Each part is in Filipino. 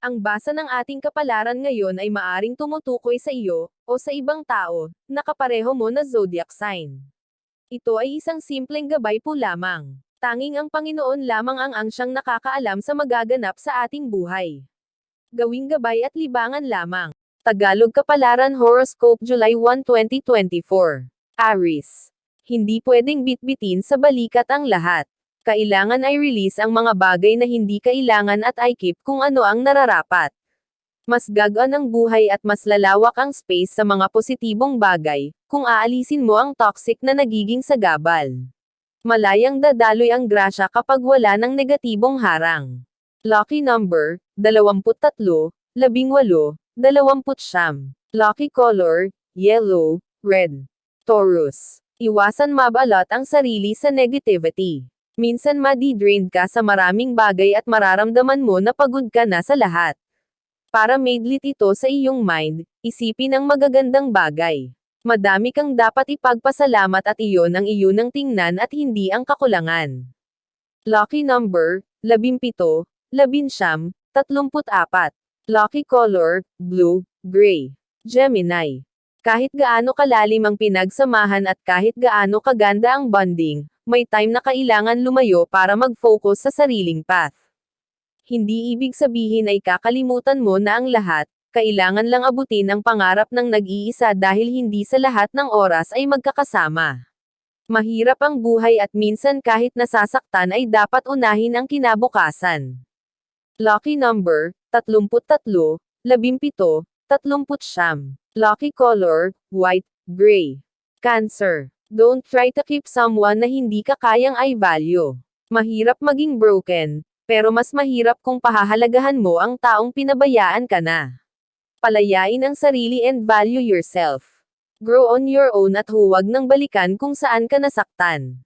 Ang basa ng ating kapalaran ngayon ay maaring tumutukoy sa iyo, o sa ibang tao, na kapareho mo na zodiac sign. Ito ay isang simpleng gabay po lamang. Tanging ang Panginoon lamang ang siyang nakakaalam sa magaganap sa ating buhay. Gawing gabay at libangan lamang. Tagalog Kapalaran Horoscope July 1, 2024. Aries. Hindi pwedeng bitbitin sa balikat ang lahat. Kailangan ay release ang mga bagay na hindi kailangan at ay keep kung ano ang nararapat. Mas gagaan ang buhay at mas lalawak ang space sa mga positibong bagay, kung aalisin mo ang toxic na nagiging sagabal. Malayang dadaloy ang grasya kapag wala ng negatibong harang. Lucky number, 23, 18, 29. Lucky color, yellow, red. Taurus. Iwasan mabalot ang sarili sa negativity. Minsan madi-drained ka sa maraming bagay at mararamdaman mo na pagod ka na sa lahat. Para maidlit ito sa iyong mind, isipin ang magagandang bagay. Madami kang dapat ipagpasalamat at iyon ang iyong tingnan at hindi ang kakulangan. Lucky number, 17, 19, 34. Lucky color, blue, gray. Gemini. Kahit gaano kalalim ang pinagsamahan at kahit gaano kaganda ang bonding, may time na kailangan lumayo para mag-focus sa sariling path. Hindi ibig sabihin ay kakalimutan mo na ang lahat, kailangan lang abutin ang pangarap ng nag-iisa dahil hindi sa lahat ng oras ay magkakasama. Mahirap ang buhay at minsan kahit nasasaktan ay dapat unahin ang kinabukasan. Lucky number, 33, 17, 39. Lucky color, white, gray. Cancer. Don't try to keep someone na hindi ka kayang i-value. Mahirap maging broken, pero mas mahirap kung pahahalagahan mo ang taong pinabayaan ka na. Palayain ang sarili and value yourself. Grow on your own at huwag nang balikan kung saan ka nasaktan.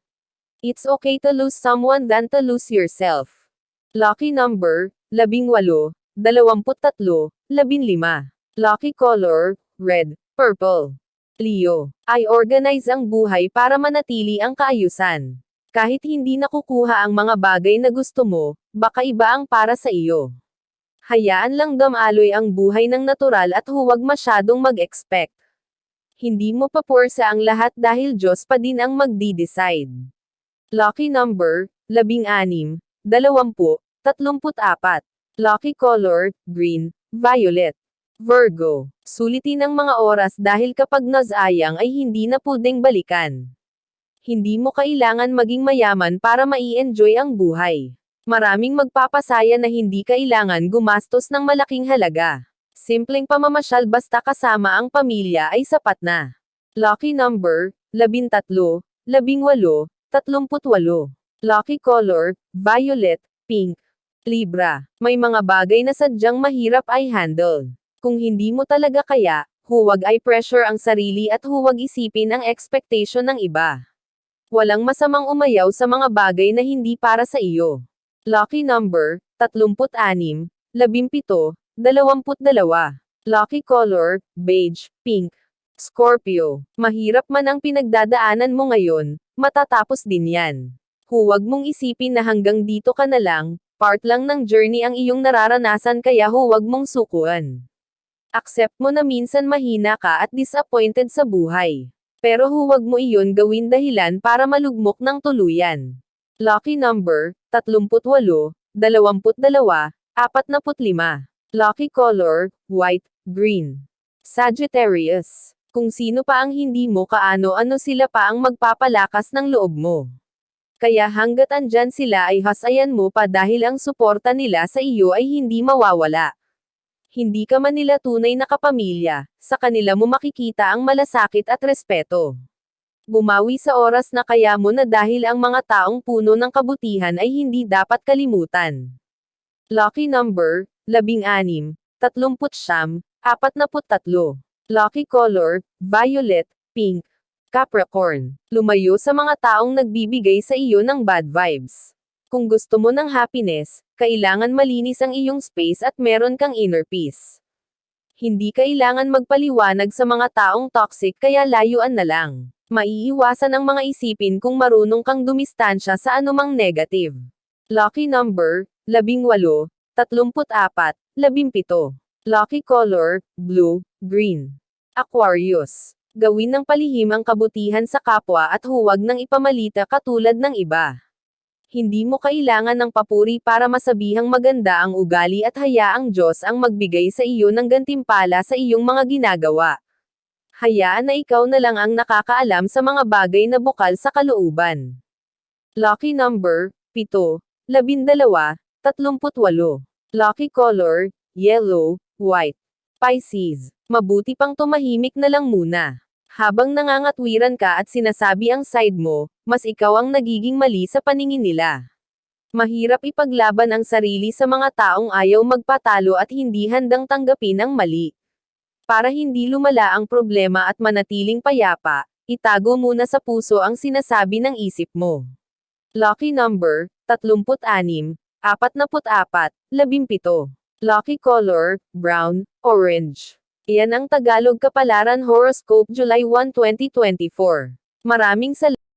It's okay to lose someone than to lose yourself. Lucky number, 18, 23, 15. Lucky color, red, purple. Leo. I organize ang buhay para manatili ang kaayusan. Kahit hindi nakukuha ang mga bagay na gusto mo, baka iba ang para sa iyo. Hayaan lang dumaloy ang buhay ng natural at huwag masyadong mag-expect. Hindi mo papuwersa ang lahat dahil Diyos pa din ang magdi-decide. Lucky number, 16, 20, 34. Lucky color, green, violet. Virgo. Sulitin ang mga oras dahil kapag nasayang ay hindi na pwedeng balikan. Hindi mo kailangan maging mayaman para mai-enjoy ang buhay. Maraming magpapasaya na hindi kailangan gumastos ng malaking halaga. Simpleng pamamasyal basta kasama ang pamilya ay sapat na. Lucky number, 13, 18, 38. Lucky color, violet, pink. Libra. May mga bagay na sadyang mahirap ay handle. Kung hindi mo talaga kaya, huwag ay pressure ang sarili at huwag isipin ang expectation ng iba. Walang masamang umayaw sa mga bagay na hindi para sa iyo. Lucky number, 36, 17, 22. Lucky color, beige, pink. Scorpio. Mahirap man ang pinagdadaanan mo ngayon, matatapos din yan. Huwag mong isipin na hanggang dito ka na lang, part lang ng journey ang iyong nararanasan kaya huwag mong sukuan. Accept mo na minsan mahina ka at disappointed sa buhay. Pero huwag mo iyon gawin dahilan para malugmok ng tuluyan. Lucky number, 38, 22, 45. Lucky color, white, green. Sagittarius. Kung sino pa ang hindi mo kaano-ano sila pa ang magpapalakas ng loob mo. Kaya hanggat andyan sila ay hasayan mo pa dahil ang suporta nila sa iyo ay hindi mawawala. Hindi ka man nila tunay na kapamilya, sa kanila mo makikita ang malasakit at respeto. Bumawi sa oras na kaya mo na dahil ang mga taong puno ng kabutihan ay hindi dapat kalimutan. Lucky number, 16, 39, 43. Lucky color, violet, pink. Capricorn. Lumayo sa mga taong nagbibigay sa iyo ng bad vibes. Kung gusto mo ng happiness, kailangan malinis ang iyong space at meron kang inner peace. Hindi kailangan magpaliwanag sa mga taong toxic kaya layuan na lang. Maiiwasan ang mga isipin kung marunong kang dumistansya sa anumang negative. Lucky number, 18, 34, 17. Lucky color, blue, green. Aquarius. Gawin ng palihim ang kabutihan sa kapwa at huwag nang ipamalita katulad ng iba. Hindi mo kailangan ng papuri para masabihang maganda ang ugali at hayaang Diyos ang magbigay sa iyo ng gantimpala sa iyong mga ginagawa. Hayaan na ikaw na lang ang nakakaalam sa mga bagay na bukal sa kalooban. Lucky number, 7, 12, 38. Lucky color, yellow, white. Pisces. Mabuti pang tumahimik na lang muna. Habang nangangatwiran ka at sinasabi ang side mo, mas ikaw ang nagiging mali sa paningin nila. Mahirap ipaglaban ang sarili sa mga taong ayaw magpatalo at hindi handang tanggapin ang mali. Para hindi lumala ang problema at manatiling payapa, itago muna sa puso ang sinasabi ng isip mo. Lucky number, 36, 44, 17. Lucky color, brown, orange. Iyan ang Tagalog Kapalaran Horoscope July 1, 2024. Maraming salamat.